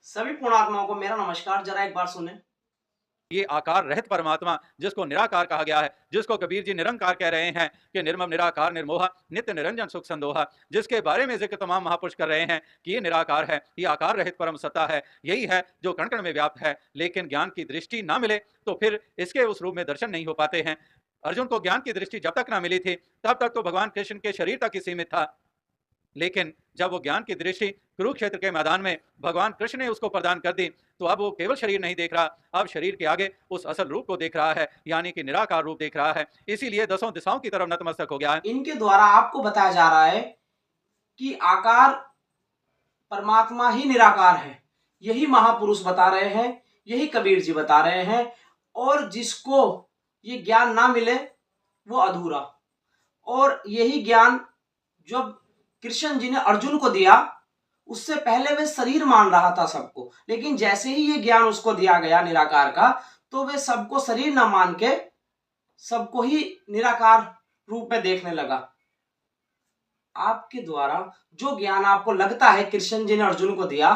सभी पुण्यात्माओं को मेरा नमस्कार। जरा एक बार सुने। ये आकार रहित परमात्मा जिसको निराकार कहा गया है, जिसको कबीर जी निरंकार कह रहे हैं कि निर्मम निराकार निर्मोहा नित्य निरंजन सुख संदोहा, जिसके बारे में जिक्र तमाम महापुरुष कर रहे हैं कि ये निराकार है, ये आकार रहित परम सत्ता है, यही है जो कण कण में व्याप्त है। लेकिन ज्ञान की दृष्टि ना मिले तो फिर इसके उस रूप में दर्शन नहीं हो पाते हैं। अर्जुन को ज्ञान की दृष्टि जब तक ना मिली थी तब तक तो भगवान कृष्ण के शरीर तक ही सीमित था, लेकिन जब वो ज्ञान की दृष्टि कुरुक्षेत्र के मैदान में भगवान कृष्ण ने उसको प्रदान कर दी तो अब वो केवल शरीर नहीं देख रहा, अब शरीर के आगे उस असल रूप को देख रहा है, यानी कि निराकार रूप देख रहा है। इसीलिए दसों दिशाओं की तरफ नतमस्तक हो गया है। इनके द्वारा आपको बताया जा रहा है कि आकार परमात्मा ही निराकार है। यही महापुरुष बता रहे हैं, यही कबीर जी बता रहे हैं। और जिसको ये ज्ञान ना मिले वो अधूरा। और यही ज्ञान जब कृष्ण जी ने अर्जुन को दिया, उससे पहले वे शरीर मान रहा था सबको, लेकिन जैसे ही ये ज्ञान उसको दिया गया निराकार का, तो वे सबको शरीर ना मान के सबको ही निराकार रूप में देखने लगा। आपके द्वारा जो ज्ञान आपको लगता है कृष्ण जी ने अर्जुन को दिया,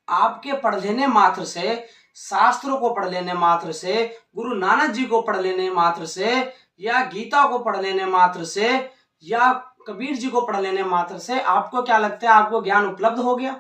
आपके पढ़ लेने मात्र से, शास्त्रों को पढ़ लेने मात्र से, गुरु नानक जी को पढ़ लेने मात्र से, या गीता को पढ़ लेने मात्र से, या कबीर जी को पढ़ लेने मात्र से आपको क्या लगता है? आपको ज्ञान उपलब्ध हो गया,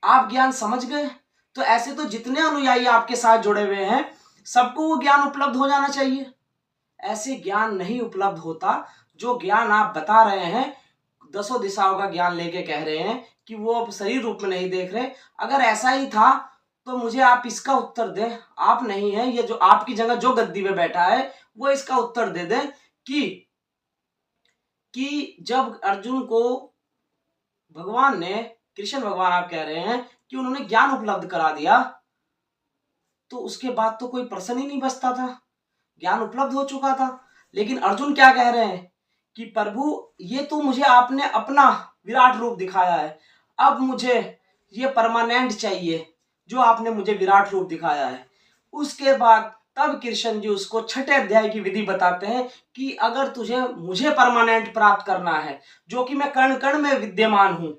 आप ज्ञान समझ गए। तो ऐसे तो जितने अनुयायी आपके साथ जुड़े हुए हैं सबको वो ज्ञान उपलब्ध हो जाना चाहिए। ऐसे ज्ञान नहीं उपलब्ध होता। जो ज्ञान आप बता रहे हैं, दसों दिशाओं का ज्ञान लेके कह रहे हैं कि वो अब शरीर रूप में नहीं देख रहे। अगर ऐसा ही था तो मुझे आप इसका उत्तर दें। आप नहीं है, ये जो आपकी जगह जो गद्दी पे बैठा है वो इसका उत्तर दे दें कि जब अर्जुन को भगवान ने, कृष्ण भगवान आप कह रहे हैं कि उन्होंने ज्ञान उपलब्ध करा दिया, तो उसके बाद तो कोई प्रश्न ही नहीं बचता था, ज्ञान उपलब्ध हो चुका था। लेकिन अर्जुन क्या कह रहे हैं कि प्रभु ये तो मुझे आपने अपना विराट रूप दिखाया है, अब मुझे ये परमानेंट चाहिए जो आपने मुझे विराट रूप दिखाया है। उसके बाद तब कृष्ण जी उसको छठे अध्याय की विधि बताते हैं कि अगर तुझे मुझे परमानेंट प्राप्त करना है, जो कि मैं कण कण में विद्यमान हूं,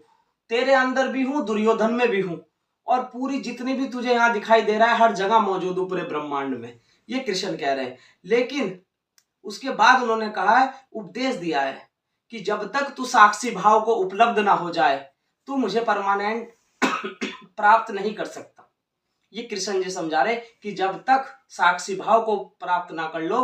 तेरे अंदर भी हूं, दुर्योधन में भी हूं, और पूरी जितनी भी तुझे यहाँ दिखाई दे रहा है हर जगह मौजूद हूं पूरे ब्रह्मांड में, ये कृष्ण कह रहे हैं। लेकिन उसके बाद उन्होंने कहा है, उपदेश दिया है कि जब तक तू साक्षी भाव को उपलब्ध ना हो जाए तू मुझे परमानेंट प्राप्त नहीं कर सकता। ये कृष्ण जी समझा रहे कि जब तक साक्षी भाव को प्राप्त ना कर लो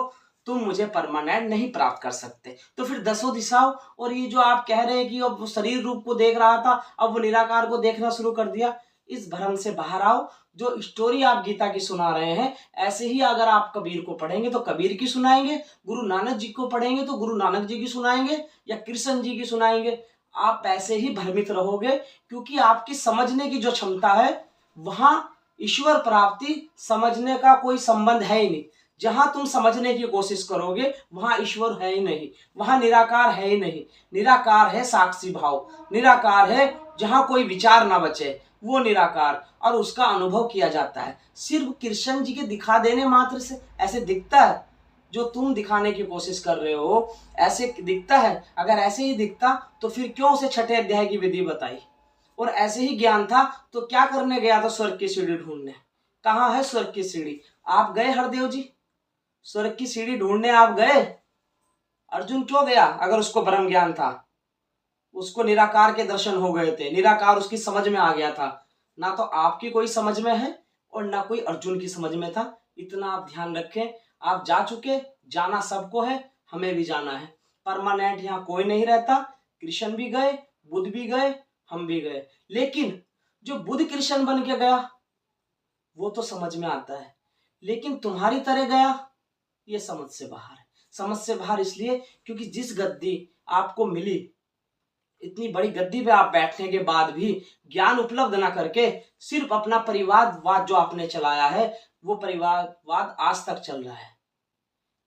तुम मुझे परमानेंट नहीं प्राप्त कर सकते। तो फिर दसों दिशाओं और ये जो आप कह रहे हैं कि अब शरीर रूप को देख रहा था अब वो निराकार को देखना शुरू कर दिया, इस भ्रम से बाहर आओ। जो स्टोरी आप गीता की सुना रहे हैं, ऐसे ही अगर आप कबीर को पढ़ेंगे तो कबीर की सुनाएंगे, गुरु नानक जी को पढ़ेंगे तो गुरु नानक जी की सुनाएंगे, या कृष्ण जी की सुनाएंगे। आप ऐसे ही भ्रमित रहोगे, क्योंकि आपकी समझने की जो क्षमता है वहां ईश्वर प्राप्ति समझने का कोई संबंध है ही नहीं। जहां तुम समझने की कोशिश करोगे वहां ईश्वर है ही नहीं, वहां निराकार है ही नहीं। निराकार है साक्षी भाव, निराकार है जहां कोई विचार ना बचे, वो निराकार, और उसका अनुभव किया जाता है सिर्फ कृष्ण जी के दिखा देने मात्र से। ऐसे दिखता है जो तुम दिखाने की कोशिश कर रहे हो, ऐसे दिखता है। अगर ऐसे ही दिखता तो फिर क्यों उसे छठे अध्याय की विधि बताई? और ऐसे ही ज्ञान था तो क्या करने गया था स्वर्ग की सीढ़ी ढूंढने? कहाँ है स्वर्ग की सीढ़ी? आप गए हरदेव जी स्वर्ग की सीढ़ी ढूंढने? आप गए? अर्जुन क्यों गया? अगर उसको ब्रह्म ज्ञान था, उसको निराकार के दर्शन हो गए थे, निराकार उसकी समझ में आ गया था। ना तो आपकी कोई समझ में है और ना कोई अर्जुन की समझ में था। इतना आप ध्यान रखें। आप जा चुके, जाना सबको है, हमें भी जाना है। परमानेंट यहाँ कोई नहीं रहता। कृष्ण भी गए, बुद्ध भी गए, हम भी गए। लेकिन जो बुद्ध कृष्ण बन के गया वो तो समझ में आता है, लेकिन तुम्हारी तरह गया ये समझ से बाहर है। समझ से बाहर इसलिए क्योंकि जिस गद्दी आपको मिली, इतनी बड़ी गद्दी पे आप बैठने के बाद भी ज्ञान उपलब्ध ना करके सिर्फ अपना परिवारवाद जो आपने चलाया है, वो परिवारवाद आज तक चल रहा है।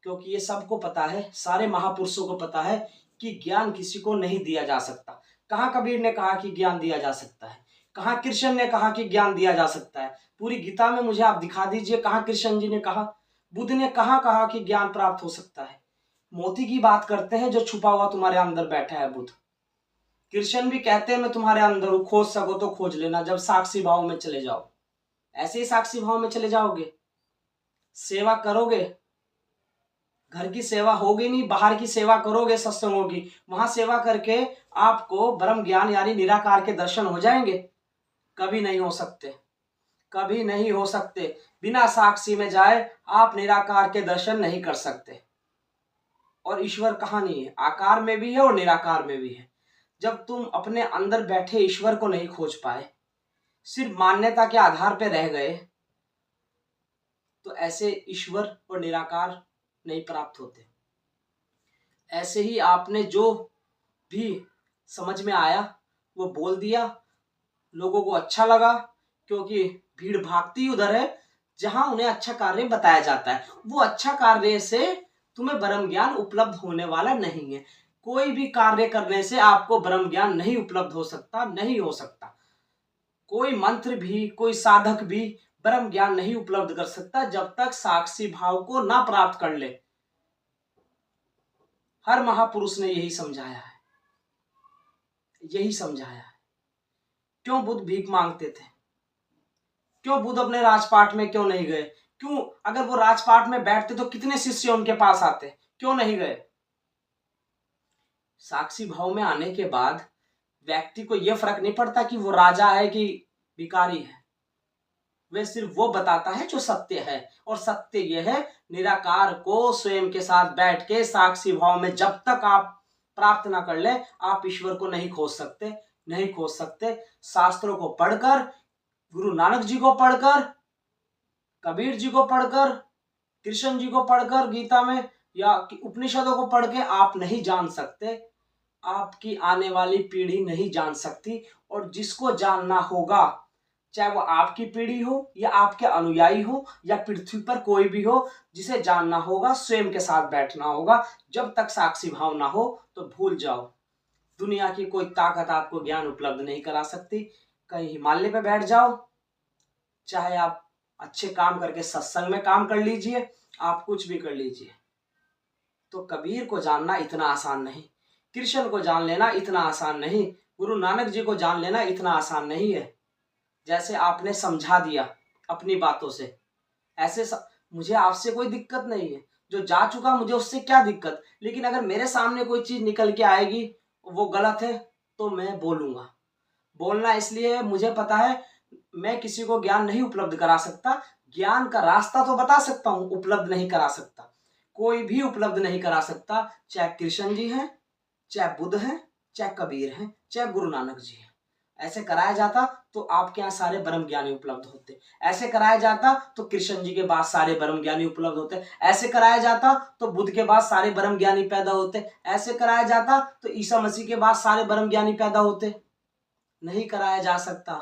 क्योंकि ये सबको पता है, सारे महापुरुषों को पता है कि ज्ञान किसी को नहीं दिया जा सकता। कहाँ कबीर ने कहा कि ज्ञान दिया जा सकता है? कहाँ कृष्ण ने कहा कि ज्ञान दिया जा सकता है? पूरी गीता में मुझे आप दिखा दीजिए कहाँ कृष्ण जी ने कहा, बुद्ध ने कहाँ कहा कि ज्ञान प्राप्त हो सकता है? मोती की बात करते हैं जो छुपा हुआ तुम्हारे अंदर बैठा है बुद्ध। कृष्ण भी कहते हैं मैं तुम्हारे अंदर हूं, खोज सको तो खोज लेना, जब साक्षी भाव में चले जाओ। ऐसे ही साक्षी भाव में चले जाओगे, सेवा करोगे, घर की सेवा होगी नहीं, बाहर की सेवा करोगे सत्संगों की, वहां सेवा करके आपको ब्रह्म ज्ञान यानी निराकार के दर्शन हो जाएंगे? कभी नहीं हो सकते, कभी नहीं हो सकते। बिना साक्षी में जाए आप निराकार के दर्शन नहीं कर सकते। और ईश्वर कहाँ नहीं है? आकार में भी है और निराकार में भी है। जब तुम अपने अंदर बैठे ईश्वर को नहीं खोज पाए, सिर्फ मान्यता के आधार पर रह गए, तो ऐसे ईश्वर और निराकार नहीं प्राप्त होते। ऐसे ही आपने जो भी समझ में आया वो बोल दिया, लोगों को अच्छा लगा, क्योंकि भीड़ भागती उधर है जहां उन्हें अच्छा कार्य बताया जाता है। वो अच्छा कार्य से तुम्हें ब्रह्म ज्ञान उपलब्ध होने वाला नहीं है। कोई भी कार्य करने से आपको ब्रह्म ज्ञान नहीं उपलब्ध हो सकता, नहीं हो सकता। कोई मंत्र भी, कोई साधक भी ब्रह्म ज्ञान नहीं उपलब्ध कर सकता जब तक साक्षी भाव को ना प्राप्त कर ले। हर महापुरुष ने यही समझाया है, यही समझाया है। क्यों बुद्ध भीख मांगते थे? क्यों बुद्ध अपने राजपाट में क्यों नहीं गए? क्यों, अगर वो राजपाट में बैठते तो कितने शिष्य उनके पास आते? क्यों नहीं गए? साक्षी भाव में आने के बाद व्यक्ति को यह फर्क नहीं पड़ता कि वो राजा है कि भिखारी है। वे सिर्फ वो बताता है जो सत्य है, और सत्य यह है निराकार को स्वयं के साथ बैठ के साक्षी भाव में जब तक आप प्राप्त ना कर ले, आप ईश्वर को नहीं खोज सकते, नहीं खोज सकते। शास्त्रों को पढ़कर, गुरु नानक जी को पढ़कर, कबीर जी को पढ़कर, कृष्ण जी को पढ़कर गीता में या उपनिषदों को पढ़ के आप नहीं जान सकते। आपकी आने वाली पीढ़ी नहीं जान सकती। और जिसको जानना होगा, चाहे वो आपकी पीढ़ी हो या आपके अनुयायी हो या पृथ्वी पर कोई भी हो, जिसे जानना होगा स्वयं के साथ बैठना होगा। जब तक साक्षी भाव ना हो तो भूल जाओ, दुनिया की कोई ताकत आपको ज्ञान उपलब्ध नहीं करा सकती। कहीं हिमालय पे बैठ जाओ, चाहे आप अच्छे काम करके सत्संग में काम कर लीजिए, आप कुछ भी कर लीजिए, तो कबीर को जानना इतना आसान नहीं, कृष्ण को जान लेना इतना आसान नहीं, गुरु नानक जी को जान लेना इतना आसान नहीं है। जैसे आपने समझा दिया अपनी बातों से, ऐसे मुझे आपसे कोई दिक्कत नहीं है, जो जा चुका मुझे उससे क्या दिक्कत। लेकिन अगर मेरे सामने कोई चीज निकल के आएगी वो गलत है तो मैं बोलूंगा। बोलना इसलिए है, मुझे पता है मैं किसी को ज्ञान नहीं उपलब्ध करा सकता, ज्ञान का रास्ता तो बता सकता हूं, उपलब्ध नहीं करा सकता। कोई भी उपलब्ध नहीं करा सकता, चाहे कृष्ण जी हैं, चाहे बुद्ध हैं, चाहे कबीर हैं, चाहे गुरु नानक जी हैं। ऐसे कराया जाता तो आपके यहाँ सारे ब्रह्म ज्ञानी उपलब्ध होते। ऐसे कराया जाता तो कृष्ण जी के बाद सारे ब्रह्म ज्ञानी उपलब्ध होते। ऐसे कराया जाता तो बुद्ध के बाद सारे ब्रह्म ज्ञानी पैदा होते। ऐसे कराया जाता तो ईसा मसीह के बाद सारे ब्रह्म ज्ञानी पैदा होते। नहीं कराया जा सकता,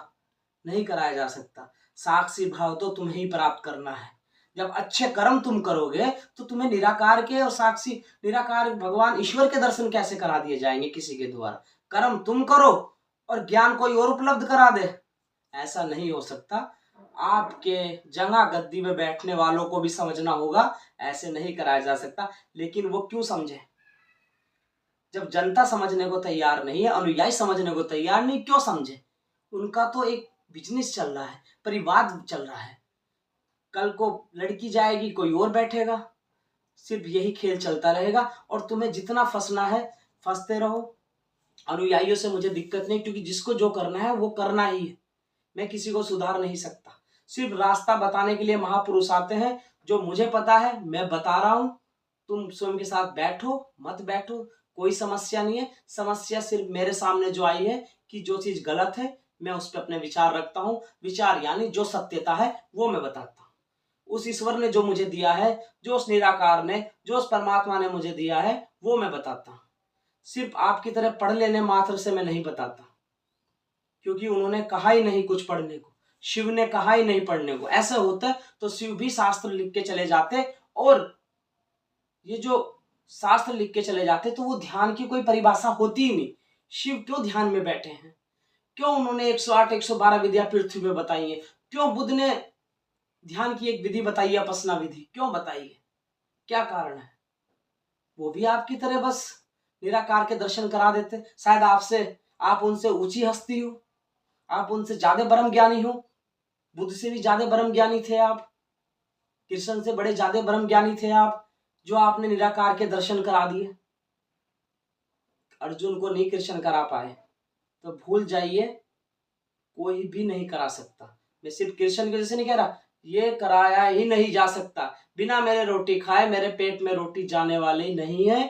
नहीं कराया जा सकता। साक्षी भाव तो तुम्हें ही प्राप्त करना है। जब अच्छे कर्म तुम करोगे तो तुम्हें निराकार के और साक्षी निराकार भगवान ईश्वर के दर्शन कैसे करा दिए जाएंगे किसी के द्वारा? कर्म तुम करो और ज्ञान कोई और उपलब्ध करा दे, ऐसा नहीं हो सकता। आपके जगह गद्दी में बैठने वालों को भी समझना होगा, ऐसे नहीं कराया जा सकता। लेकिन वो क्यों समझे? जब जनता समझने को तैयार नहीं है, अनुयायी समझने को तैयार नहीं, क्यों समझे? उनका तो एक बिजनेस चल रहा है, परिवार चल रहा है। कल को लड़की जाएगी, कोई और बैठेगा, सिर्फ यही खेल चलता रहेगा। और तुम्हें जितना फंसना है फंसते रहो। अनुयायियों से मुझे दिक्कत नहीं, क्योंकि जिसको जो करना है वो करना ही है। मैं किसी को सुधार नहीं सकता। सिर्फ रास्ता बताने के लिए महापुरुष आते हैं। जो मुझे पता है मैं बता रहा हूं, तुम स्वयं के साथ बैठो मत बैठो, कोई समस्या नहीं है। समस्या सिर्फ मेरे सामने जो आई है कि जो चीज गलत है मैं उस पर अपने विचार रखता हूं। विचार यानी जो सत्यता है वो मैं बताता हूं। उस ईश्वर ने जो मुझे दिया है, जो उस निराकार ने, जो उस परमात्मा ने मुझे दिया है, वो मैं बताता हूं। सिर्फ आपकी तरह पढ़ लेने मात्र से मैं नहीं बताता, क्योंकि उन्होंने कहा ही नहीं कुछ पढ़ने को, शिव ने कहा ही नहीं पढ़ने को। ऐसा होता तो शिव भी शास्त्र लिख के चले जाते, और ये जो शास्त्र लिख के चले जाते तो वो ध्यान की कोई परिभाषा होती ही नहीं। शिव क्यों ध्यान में बैठे हैं? क्यों उन्होंने 108 112 विद्या पृथ्वी में बताई है? क्यों बुद्ध ने ध्यान की एक विधि बताई है, अपसना विधि क्यों बताई है? क्या कारण है? वो भी आपकी तरह बस निराकार के दर्शन करा देते। शायद आपसे आप उनसे ऊंची हस्ती हो, आप उनसे ज्यादा ब्रह्म ज्ञानी हो, बुद्ध से भी ज्यादा ब्रह्म ज्ञानी थे आप, कृष्ण से बड़े ज्यादा ब्रह्म ज्ञानी थे आप, जो आपने निराकार के दर्शन करा दिए। अर्जुन को नहीं कृष्ण करा पाए तो भूल जाइए कोई भी नहीं करा सकता। मैं सिर्फ कृष्ण की वजह से नहीं कह रहा, ये कराया ही नहीं जा सकता। बिना मेरे रोटी खाए मेरे पेट में रोटी जाने वाली नहीं है,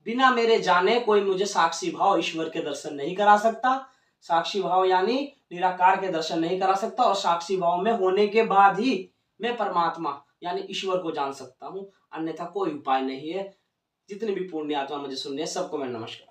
बिना मेरे जाने कोई मुझे साक्षी भाव ईश्वर के दर्शन नहीं करा सकता। साक्षी भाव यानी निराकार के दर्शन नहीं करा सकता, और साक्षी भाव में होने के बाद ही मैं परमात्मा यानी ईश्वर को जान सकता हूँ, अन्यथा कोई उपाय नहीं है। जितने भी पुण्य आत्मा मुझे सुन रहे हैं सबको मैं नमस्कार।